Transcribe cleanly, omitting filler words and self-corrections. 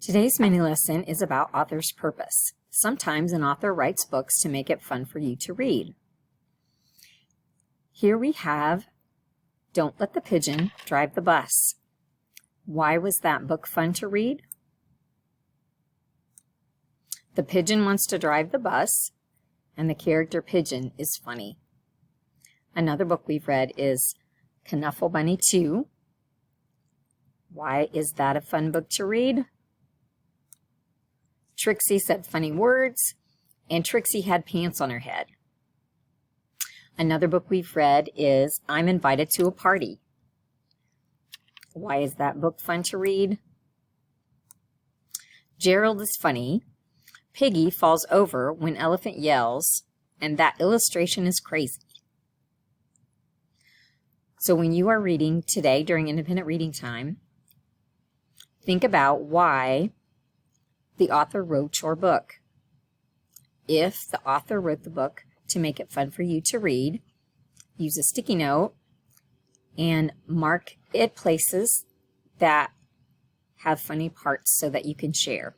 Today's mini lesson is about author's purpose. Sometimes an author writes books to make it fun for you to read. Here we have Don't Let the Pigeon Drive the Bus. Why was that book fun to read? The pigeon wants to drive the bus, and the character pigeon is funny. Another book we've read is Knuffle Bunny 2. Why is that a fun book to read? Trixie said funny words, and Trixie had pants on her head. Another book we've read is I'm Invited to a Party. Why is that book fun to read? Gerald is funny. Piggy falls over when Elephant yells, and that illustration is crazy. So when you are reading today during independent reading time, think about why the author wrote your book. If the author wrote the book to make it fun for you to read, use a sticky note and mark it places that have funny parts so that you can share.